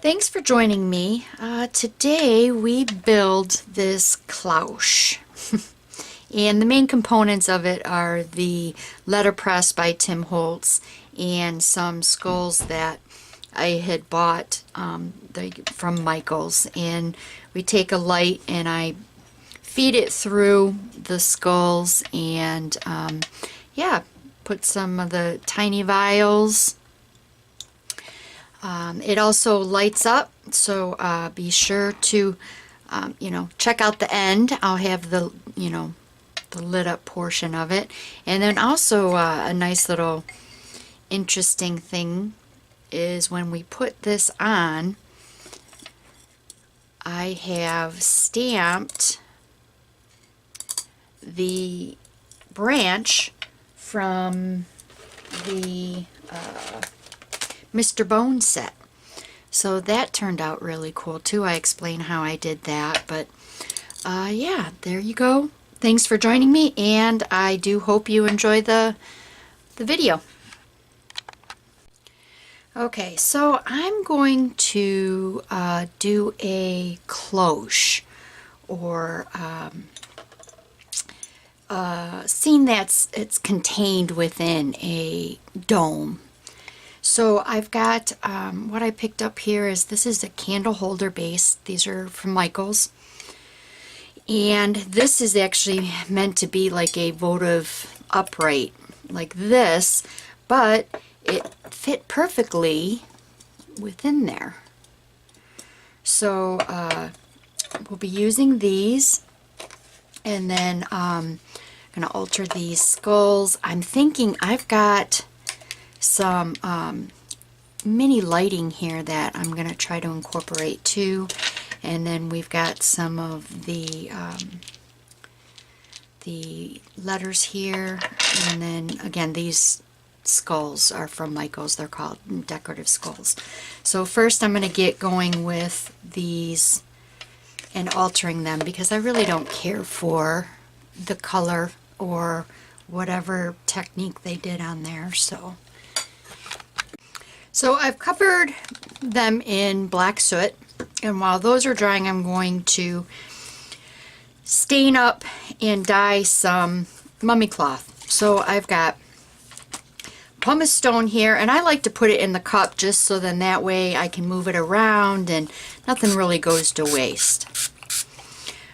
Thanks for joining me. Today we build this cloche. And the main components of it are the LetterPress by Tim Holtz and some skulls that I had bought from Michael's. And we take a light and I feed it through the skulls and yeah, put some of the tiny vials. It also lights up, so be sure to check out the end. I'll have the the lit up portion of it. And then also a nice little interesting thing is when we put this on, I have stamped the branch from the Mr. Bone set. So that turned out really cool too. I explain how I did that, but yeah, there you go. Thanks for joining me, and I do hope you enjoy the video. Okay, so I'm going to do a cloche, or scene it's contained within a dome. So I've got what I picked up here is this is a candle holder base. These are from Michael's. And this is actually meant to be like a votive upright like this, but it fit perfectly within there. So we'll be using these, and then I'm going to alter these skulls. I'm thinking I've got some mini lighting here that I'm going to try to incorporate too. And then we've got some of the letters here, and then again these skulls are from Michael's. They're called Decorative Skulls. So first I'm going to get going with these and altering them, because I really don't care for the color or whatever technique they did on there. So I've covered them in black soot, and while those are drying, I'm going to stain up and dye some mummy cloth. So I've got pumice stone here, and I like to put it in the cup just so then that way I can move it around and nothing really goes to waste.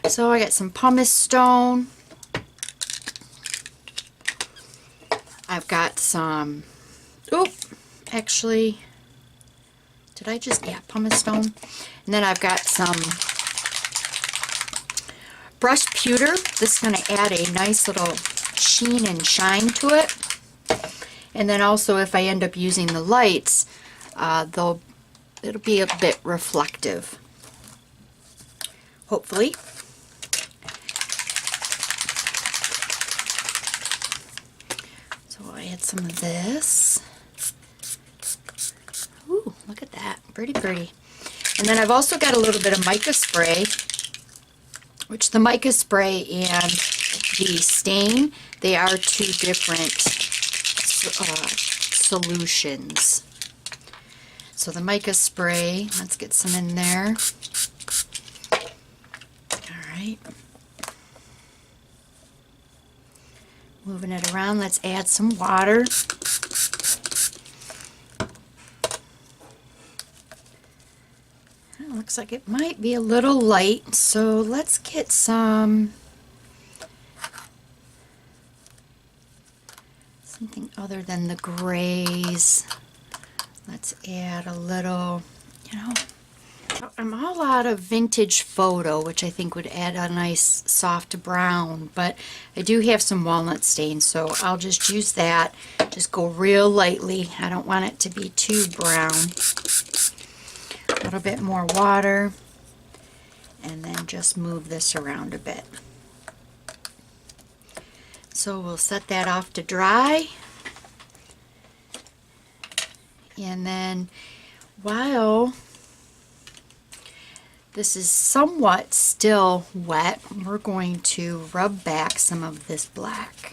So I got some pumice stone. I've got some, actually, did I just, yeah, pumice stone. And then I've got some brushed pewter. This is going to add a nice little sheen and shine to it. And then also if I end up using the lights, it'll be a bit reflective, hopefully. So I add some of this. Ooh, look at that. Pretty pretty. And then I've also got a little bit of mica spray, which the mica spray and the stain, they are two different solutions. So the mica spray, let's get some in there. Alright. Moving it around, let's add some water. Looks like it might be a little light, so let's get something other than the grays. Let's add a little, I'm all out of vintage photo, which I think would add a nice soft brown, but I do have some walnut stain, so I'll just use that. Just go real lightly. I don't want it to be too brown. A little bit more water, and then just move this around a bit. So we'll set that off to dry, and then while this is somewhat still wet, we're going to rub back some of this black.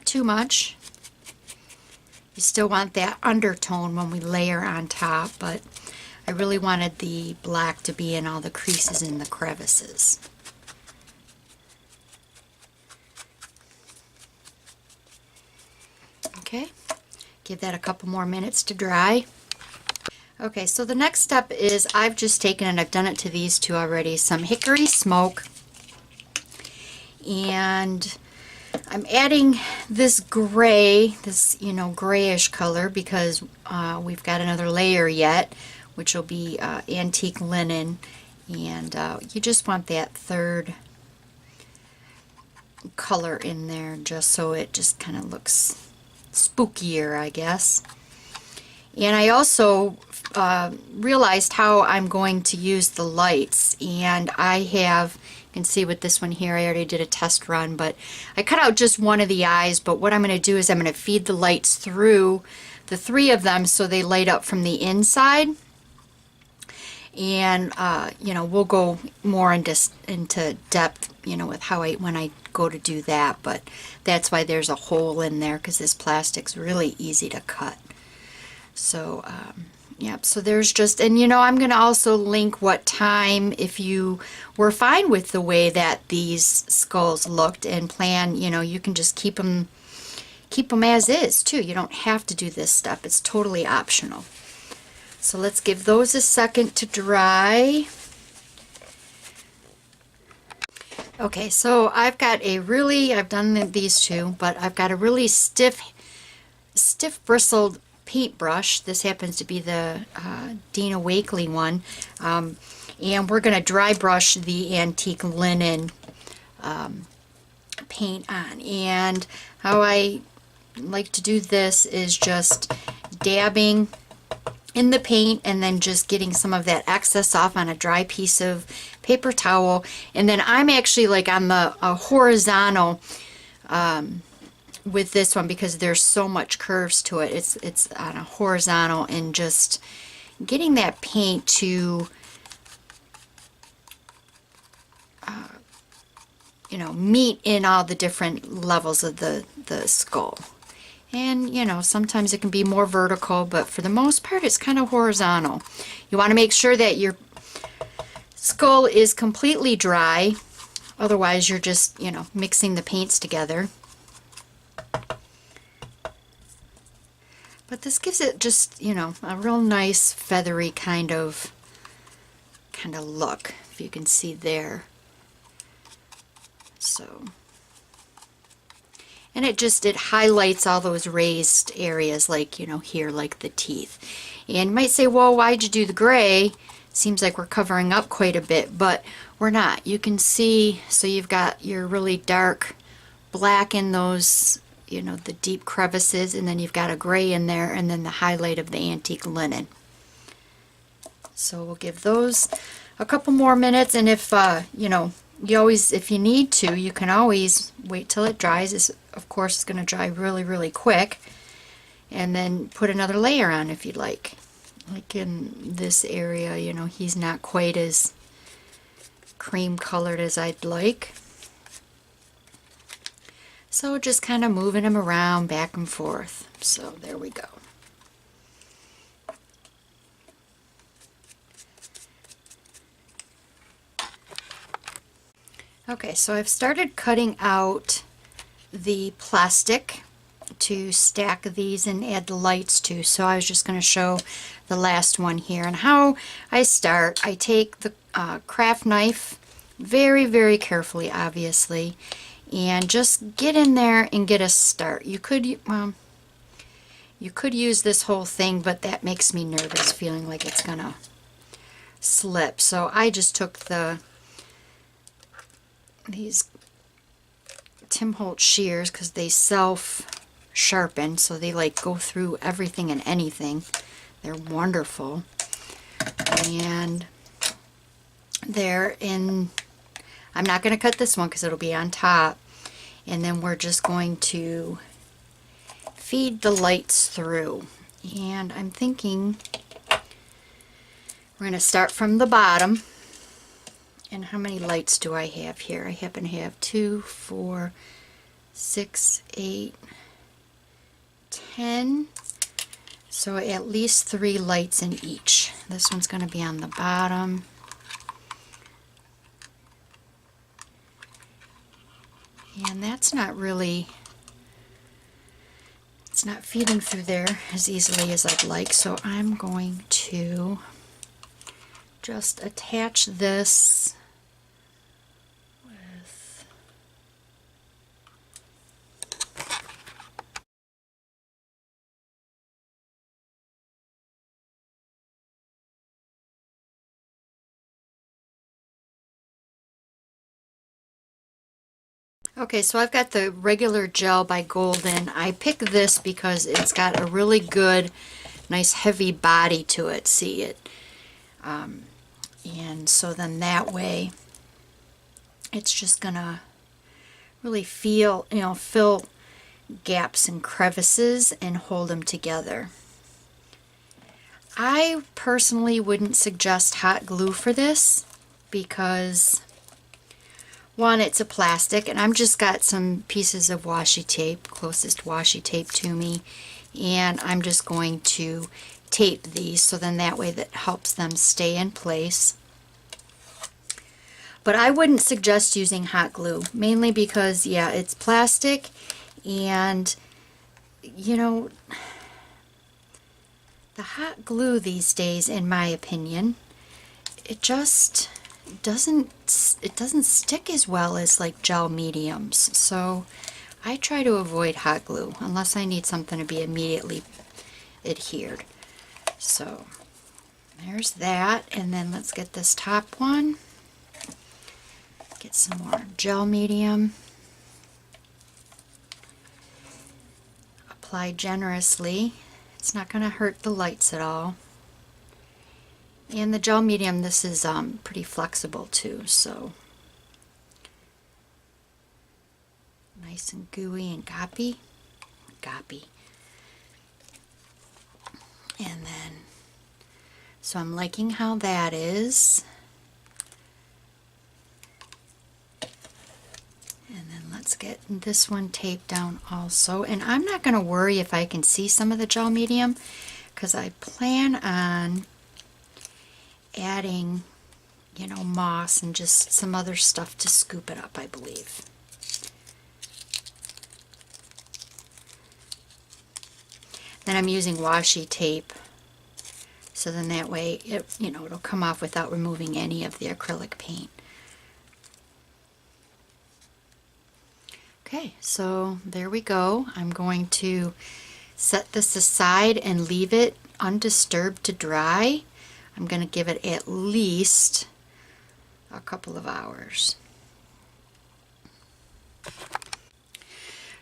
too much. You still want that undertone when we layer on top, but I really wanted the black to be in all the creases and the crevices. Okay, give that a couple more minutes to dry. Okay, so the next step is I've just taken, and I've done it to these two already, some Hickory smoke, and I'm adding this gray, this grayish color, because we've got another layer yet, which will be antique linen, and you just want that third color in there just so it just kind of looks spookier, I guess. And I also realized how I'm going to use the lights, and I have, you can see with this one here, I already did a test run, but I cut out just one of the eyes. But what I'm going to do is I'm going to feed the lights through the three of them so they light up from the inside. And we'll go more into depth with how when I go to do that, but that's why there's a hole in there, because this plastic's really easy to cut. So yep, so there's just, and I'm going to also link what time, if you were fine with the way that these skulls looked and plan, you can just keep them as is too. You don't have to do this step. It's totally optional. So let's give those a second to dry. Okay, so I've got I've done these two, but I've got a really stiff bristled paintbrush. This happens to be the Dina Wakley one, and we're going to dry brush the antique linen paint on. And how I like to do this is just dabbing in the paint and then just getting some of that excess off on a dry piece of paper towel. And then I'm actually like on the horizontal with this one, because there's so much curves to it. It's on a horizontal, and just getting that paint to meet in all the different levels of the skull. And sometimes it can be more vertical, but for the most part it's kind of horizontal. You want to make sure that your skull is completely dry, otherwise you're just mixing the paints together. But this gives it just a real nice feathery kind of look, if you can see there. So, and it highlights all those raised areas, like here, like the teeth. And you might say, well, why'd you do the gray? Seems like we're covering up quite a bit, but we're not. You can see, so you've got your really dark black in those the deep crevices, and then you've got a gray in there, and then the highlight of the antique linen. So we'll give those a couple more minutes, and if if you need to, you can always wait till it dries. This, of course, is going to dry really, really quick, and then put another layer on if you'd like. Like in this area, he's not quite as cream colored as I'd like. So just kind of moving him around back and forth. So there we go. Okay, so I've started cutting out the plastic to stack these and add the lights to. So I was just going to show the last one here. And how I start, I take the craft knife very, very carefully, obviously, and just get in there and get a start. You could use this whole thing, but that makes me nervous, feeling like it's gonna slip. So I just took these Tim Holtz shears, because they self-sharpen, so they like go through everything and anything. They're wonderful. And they're in, I'm not going to cut this one because it'll be on top. And then we're just going to feed the lights through. And I'm thinking we're going to start from the bottom. And how many lights do I have here? I happen to have 2, 4, 6, 8, 10. So at least 3 lights in each. This one's going to be on the bottom. And that's not really, it's not feeding through there as easily as I'd like, so I'm going to just attach this with Okay, so I've got the Regular Gel by Golden. I picked this because it's got a really good, nice heavy body to it. See it? And so then that way, it's just gonna really feel, fill gaps and crevices and hold them together. I personally wouldn't suggest hot glue for this because, one, it's a plastic, and I've just got some pieces of washi tape, closest washi tape to me, and I'm just going to tape these so then that way that helps them stay in place. But I wouldn't suggest using hot glue, mainly because, yeah, it's plastic, and the hot glue these days, in my opinion, it just doesn't stick as well as like gel mediums. So I try to avoid hot glue unless I need something to be immediately adhered. So there's that, and then let's get this top one. Get some more gel medium. Apply generously. It's not going to hurt the lights at all. And the gel medium, this is pretty flexible too, so nice and gooey and goppy. And then, so I'm liking how that is. And then let's get this one taped down also. And I'm not going to worry if I can see some of the gel medium, because I plan on adding, moss and just some other stuff to scoop it up, I believe. Then I'm using washi tape, so then that way it'll come off without removing any of the acrylic paint. Okay, so there we go. I'm going to set this aside and leave it undisturbed to dry. I'm going to give it at least a couple of hours.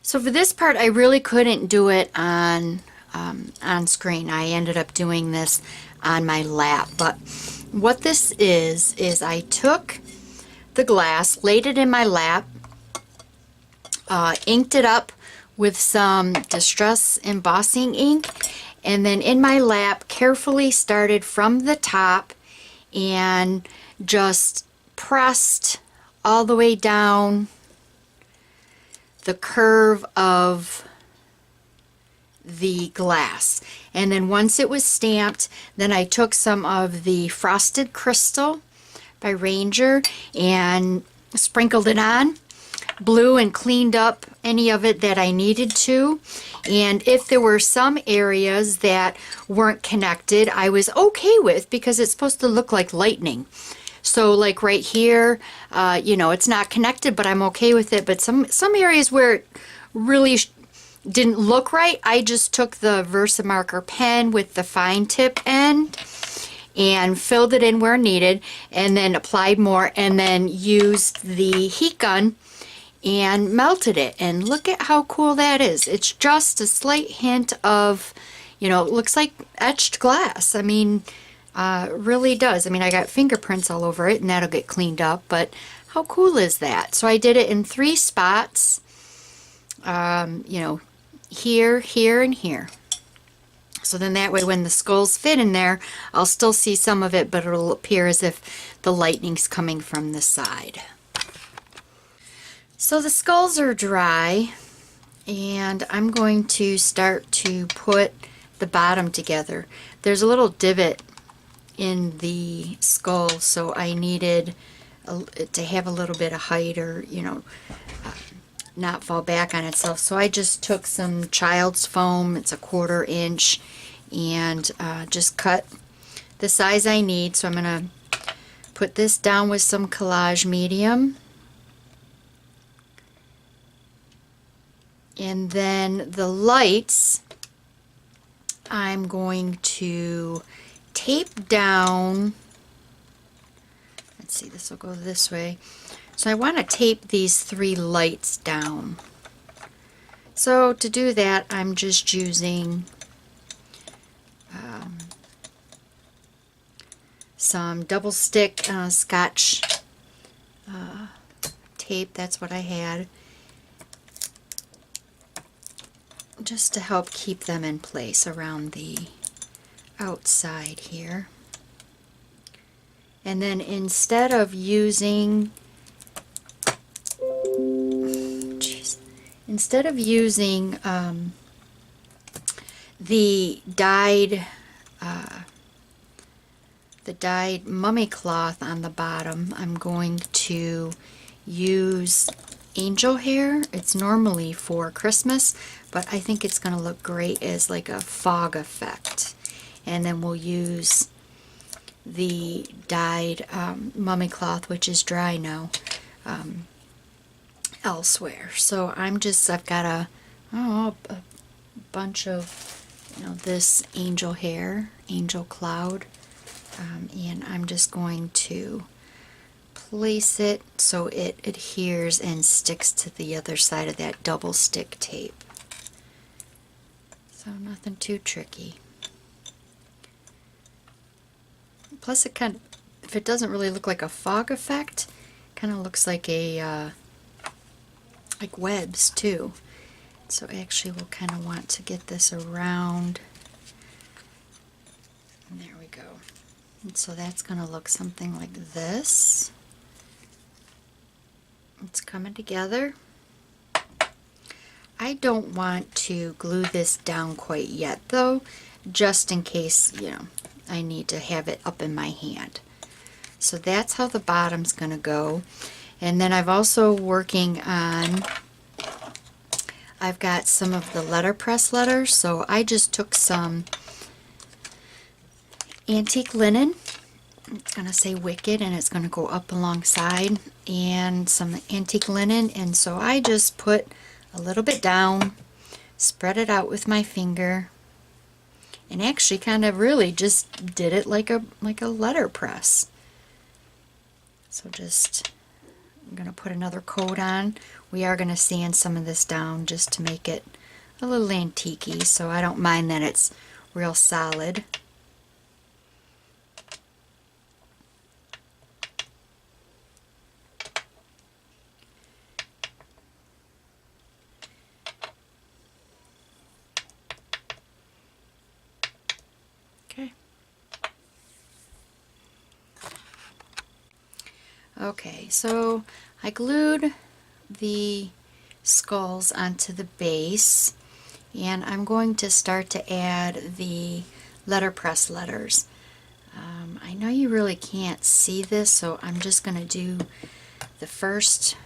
So for this part, I really couldn't do it on screen. I ended up doing this on my lap. But what this is I took the glass, laid it in my lap, inked it up with some Distress embossing ink, and then in my lap carefully started from the top and just pressed all the way down the curve of the glass. And then once it was stamped, then I took some of the Frosted Crystal by Ranger and sprinkled it on, blew and cleaned up any of it that I needed to. And if there were some areas that weren't connected, I was okay with, because it's supposed to look like lightning. So like right here, it's not connected, but I'm okay with it. But some areas where it really didn't look right, I just took the Versamarker pen with the fine tip end and filled it in where needed, and then applied more, and then used the heat gun and melted it. And look at how cool that is. It's just a slight hint of, it looks like etched glass. I mean, really does. I mean, I got fingerprints all over it, and that'll get cleaned up, but how cool is that? So I did it in 3 spots, here, here, and here. So then that way when the skulls fit in there, I'll still see some of it, but it'll appear as if the lightning's coming from the side. So the skulls are dry, and I'm going to start to put the bottom together. There's a little divot in the skull, so I needed to have a little bit of height, or not fall back on itself. So I just took some child's foam, it's a 1/4 inch, and just cut the size I need. So I'm gonna put this down with some Collage Medium, and then the lights I'm going to tape down. Let's see, this will go this way. So I want to tape these 3 lights down. So to do that, I'm just using some double stick Scotch tape. That's what I had, just to help keep them in place around the outside here. And then instead of using the dyed mummy cloth on the bottom, I'm going to use angel hair. It's normally for Christmas, but I think it's going to look great as like a fog effect. And then we'll use the dyed mummy cloth, which is dry now, elsewhere. So I've got a bunch of this angel hair, angel cloud, and I'm just going to place it so it adheres and sticks to the other side of that double stick tape. So nothing too tricky. Plus it kind of, if it doesn't really look like a fog effect, kind of looks like a like webs too. So actually we'll kind of want to get this around. And there we go. And so that's going to look something like this. It's coming together. I don't want to glue this down quite yet though, just in case, I need to have it up in my hand. So that's how the bottom's going to go. And then I've also working on, I've got some of the LetterPress letters, so I just took some antique linen. It's going to say Wicked, and it's going to go up alongside, and some antique linen, and so I just put a little bit down, spread it out with my finger, and actually kind of really just did it like a letterpress. So just, I'm going to put another coat on. We are going to sand some of this down just to make it a little antique-y, so I don't mind that it's real solid. Okay, so I glued the skulls onto the base, and I'm going to start to add the letterpress letters. I know you really can't see this, so I'm just going to do the first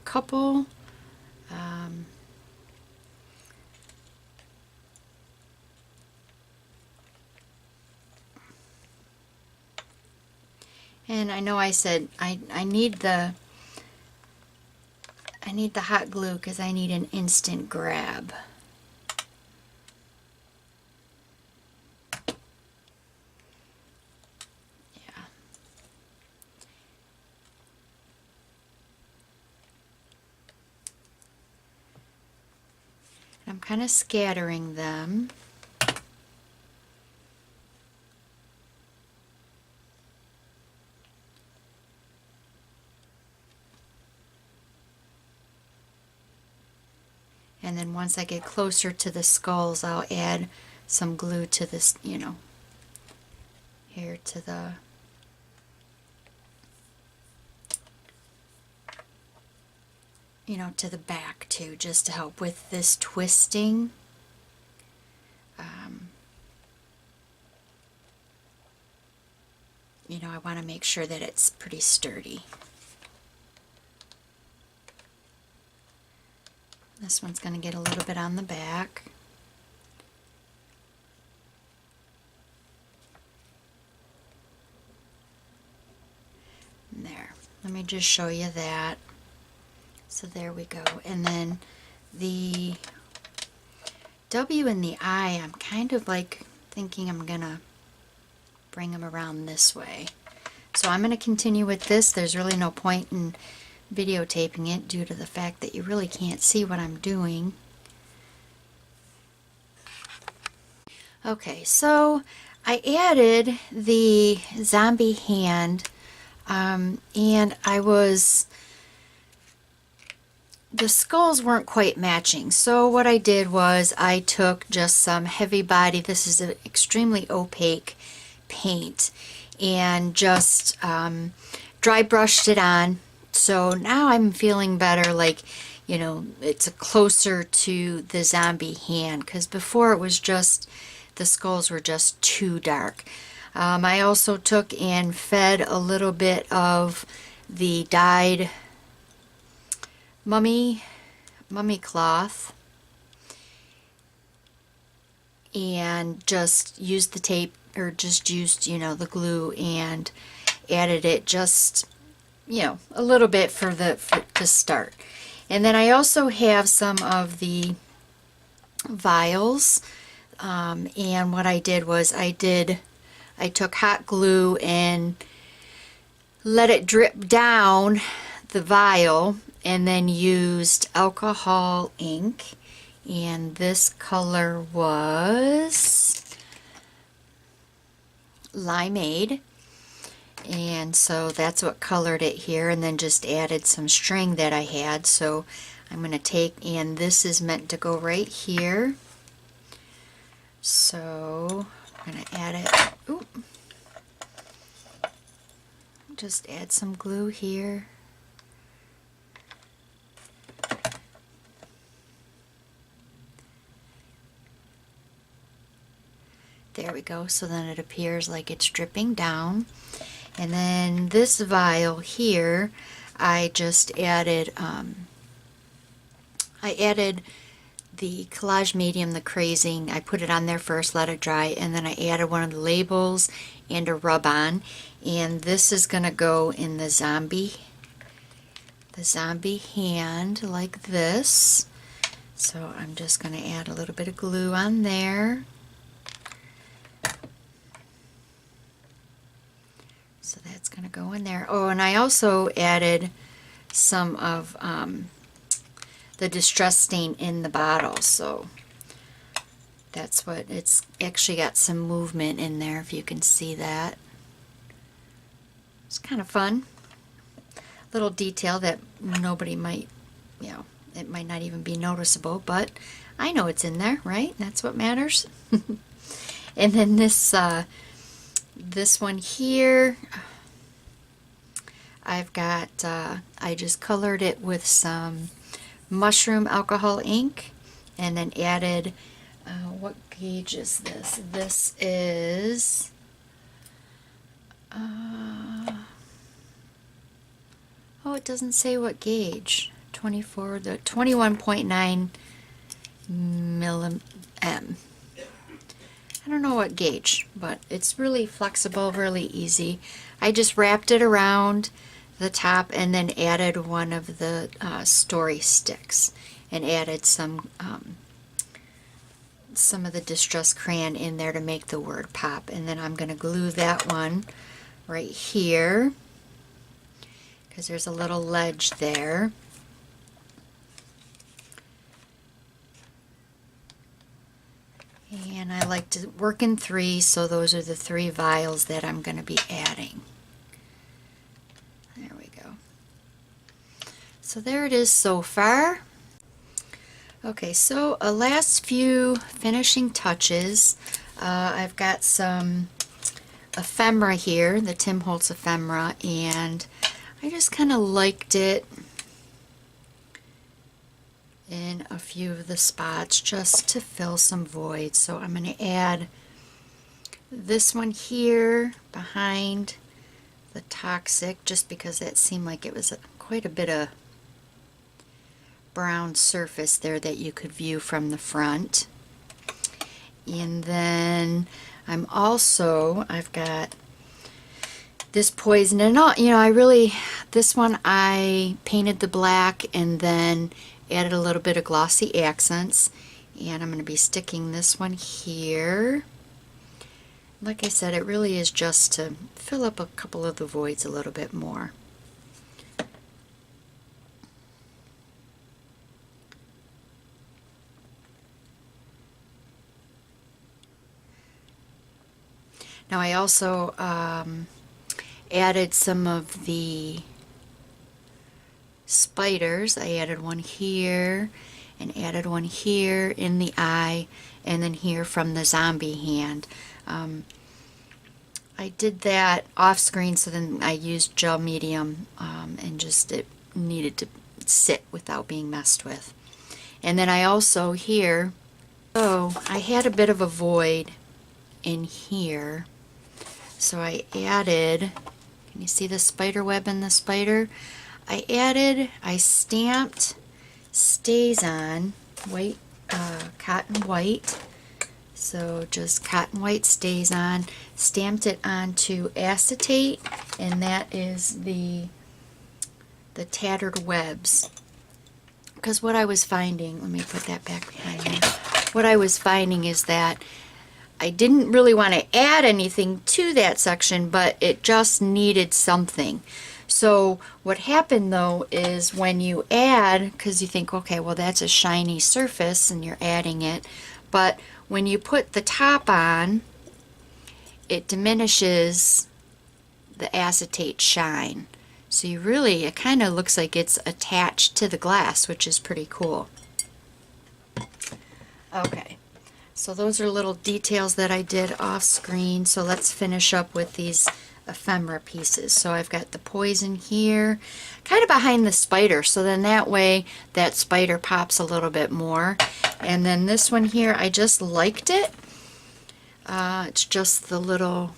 couple. And I know I said I need the hot glue because I need an instant grab. Yeah. I'm kind of scattering them. And then once I get closer to the skulls, I'll add some glue to this, here to the you know, to the back too, just to help with this twisting. You know, I want to make sure that it's pretty sturdy. This one's going to get a little bit on the back. And there. Let me just show you that. So there we go. And then the W and the I, I'm kind of like thinking I'm going to bring them around this way. So I'm going to continue with this. There's really no point in videotaping it due to the fact that you really can't see what I'm doing. Okay, so I added the zombie hand, and the skulls weren't quite matching. So what I did was I took just some heavy body, this is an extremely opaque paint, and just dry brushed it on. So now I'm feeling better, like, you know, it's closer to the zombie hand, because before it was just, the skulls were just too dark. I also took and fed a little bit of the dyed mummy cloth and just used the tape, or just used, you know, the glue, and added it just, you know, a little bit to start. And then I also have some of the vials, and what I did was I took hot glue and let it drip down the vial, and then used alcohol ink, and this color was Limeade, and so that's what colored it here, and then just added some string that I had. So I'm going to take, and this is meant to go right here, so I'm going to add it. Ooh. Just add some glue here. There we go, so then it appears like it's dripping down. And then this vial here, I just added, the Collage Medium, the crazing. I put it on there first, let it dry, and then I added one of the labels and a rub-on. And this is going to go in the zombie hand like this. So I'm just going to add a little bit of glue on there. So that's going to go in there. Oh, and I also added some of the distress stain in the bottle. So that's what, it's actually got some movement in there, if you can see that. It's kind of fun. Little detail that nobody might, you know, it might not even be noticeable, but I know it's in there, right? That's what matters. And then this one here, I've got, I just colored it with some mushroom alcohol ink, and then added, what gauge is this? This is, oh, it doesn't say what gauge. 21.9 mm. I don't know what gauge, but it's really flexible, really easy. I just wrapped it around the top and then added one of the story sticks, and added some of the distress crayon in there to make the word pop. And then I'm going to glue that one right here, because there's a little ledge there. And I like to work in three, so those are the 3 vials that I'm going to be adding. There we go. So there it is so far. Okay, so a last few finishing touches. I've got some ephemera here, the Tim Holtz ephemera, and I just kind of liked it in a few of the spots just to fill some voids. So I'm going to add this one here behind the Toxic, just because that seemed like it was quite a bit of brown surface there that you could view from the front. And then I've got this Poison, and all, this one I painted the black and then added a little bit of glossy accents, and I'm going to be sticking this one here. Like I said, it really is just to fill up a couple of the voids a little bit more. Now I also added some of the spiders. I added one here and added one here in the eye, and then here from the zombie hand. I did that off screen, so then I used gel medium and just it needed to sit without being messed with. And then I also here, I had a bit of a void in here, so I added, can you see the spider web in the spider? I stamped Stazon white, cotton white. So just cotton white Stazon, stamped it onto acetate, and that is the tattered webs. Because what I was finding, let me put that back behind me. What I was finding is that I didn't really want to add anything to that section, but it just needed something. So what happened though is when you add, because you think, okay, well that's a shiny surface and you're adding it, but when you put the top on, it diminishes the acetate shine. So you really, it kind of looks like it's attached to the glass, which is pretty cool. Okay, so those are little details that I did off screen. So let's finish up with these ephemera pieces. So I've got the Poison here, kind of behind the spider, so then that way that spider pops a little bit more. And then this one here, I just liked it. It's just the little,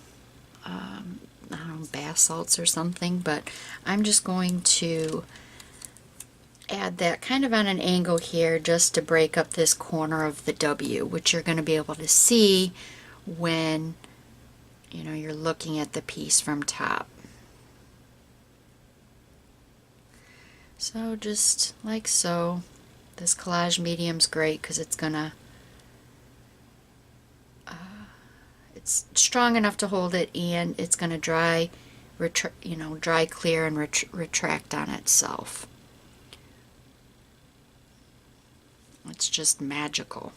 I don't know, bath salts or something, but I'm just going to add that kind of on an angle here just to break up this corner of the W, which you're going to be able to see when you're looking at the piece from top. So just like so. This Collage Medium's great because it's gonna it's strong enough to hold it, and it's gonna dry clear and retract on itself. It's just magical.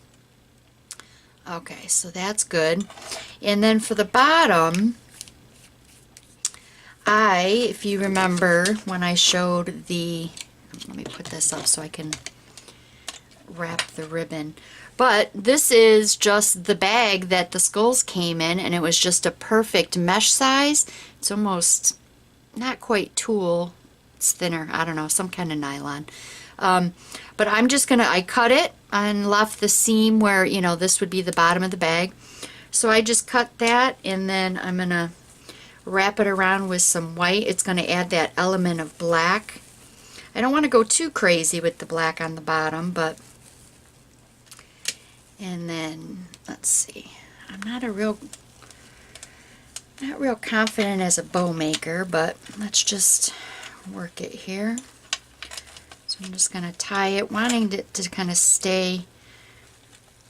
Okay, so that's good. And then for the bottom, if you remember when I showed let me put this up so I can wrap the ribbon. But this is just the bag that the skulls came in, and it was just a perfect mesh size. It's almost not quite tulle, it's thinner, I don't know, some kind of nylon. But I'm just gonna, I cut it and left the seam where, this would be the bottom of the bag. So I just cut that, and then I'm gonna wrap it around with some white. It's gonna add that element of black. I don't want to go too crazy with the black on the bottom, but, and then let's see, I'm not real confident as a bow maker, but let's just work it here. So I'm just going to tie it, wanting it to kind of stay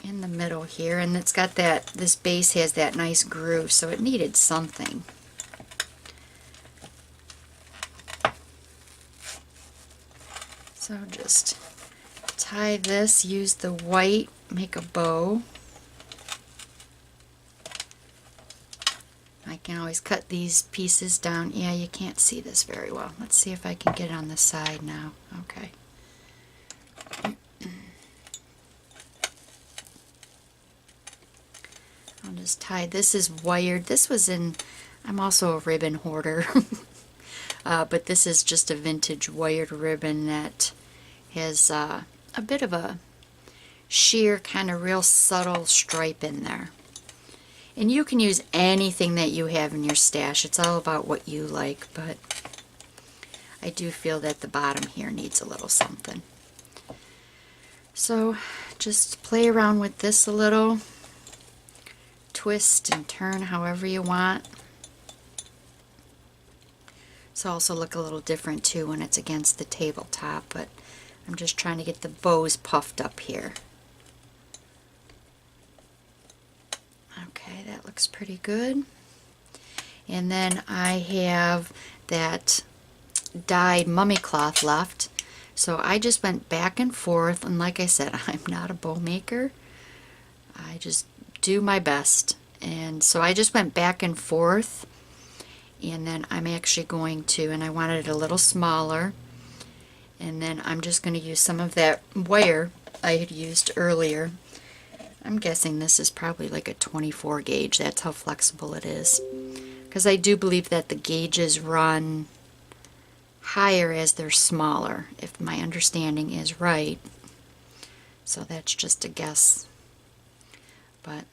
in the middle here, and it's got that, this base has that nice groove, so it needed something. So just tie this, use the white, make a bow. I can always cut these pieces down. Yeah, you can't see this very well. Let's see if I can get it on the side now. Okay. I'll just tie, this is wired. This was in, I'm also a ribbon hoarder. But this is just a vintage wired ribbon that has a bit of a sheer kind of real subtle stripe in there. And you can use anything that you have in your stash. It's all about what you like, but I do feel that the bottom here needs a little something. So just play around with this a little. Twist and turn however you want. It's also look a little different too when it's against the tabletop, but I'm just trying to get the bows puffed up here. Okay, that looks pretty good. And then I have that dyed mummy cloth left, so I just went back and forth, and like I said, I'm not a bow maker. I just do my best, and so I just went back and forth, and then I'm actually going to, and I wanted it a little smaller, and then I'm just going to use some of that wire I had used earlier. I'm guessing this is probably like a 24 gauge. That's how flexible it is. Because I do believe that the gauges run higher as they're smaller, if my understanding is right. So that's just a guess. But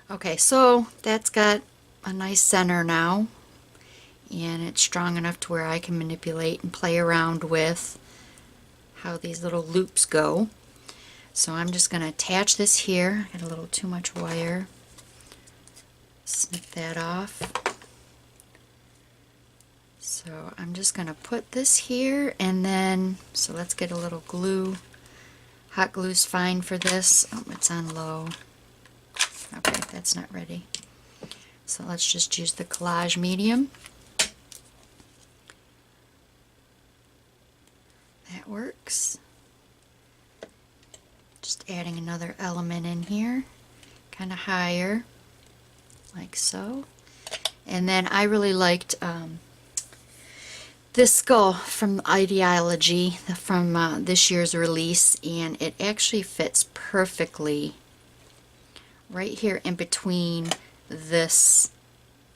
okay, so that's got a nice center now. And it's strong enough to where I can manipulate and play around with how these little loops go. So I'm just going to attach this here. I got a little too much wire. Snip that off. So I'm just going to put this here, and then, so let's get a little glue. Hot glue's fine for this. Oh, it's on low. Okay, that's not ready. So let's just use the Collage Medium. That works. Just adding another element in here, kind of higher, like so. And then I really liked this skull from Idea-Ology, from this year's release, and it actually fits perfectly right here in between this,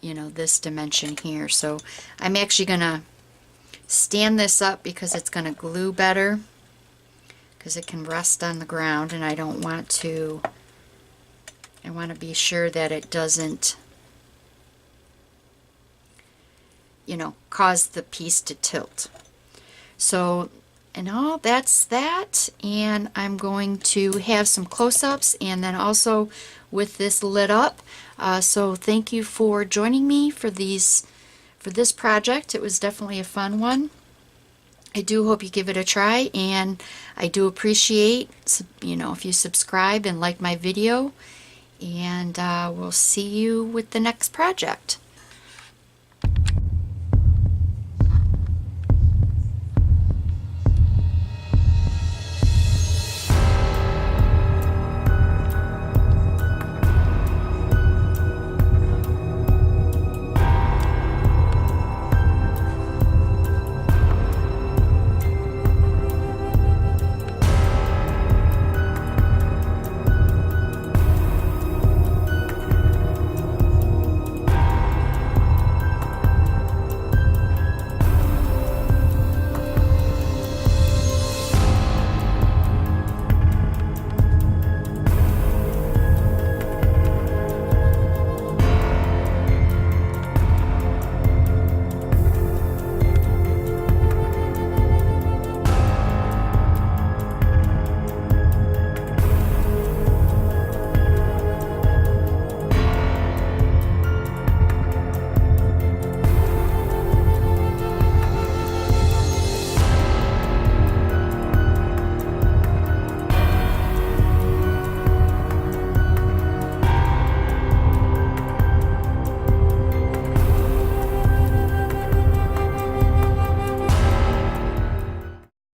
you know, this dimension here. So I'm actually going to stand this up because it's going to glue better, because it can rest on the ground, and I don't want to, I want to be sure that it doesn't, you know, cause the piece to tilt. So, and all that's that, and I'm going to have some close-ups, and then also with this lit up. So thank you for joining me for this project. It was definitely a fun one. I do hope you give it a try, and I do appreciate, you know, if you subscribe and like my video, and we'll see you with the next project.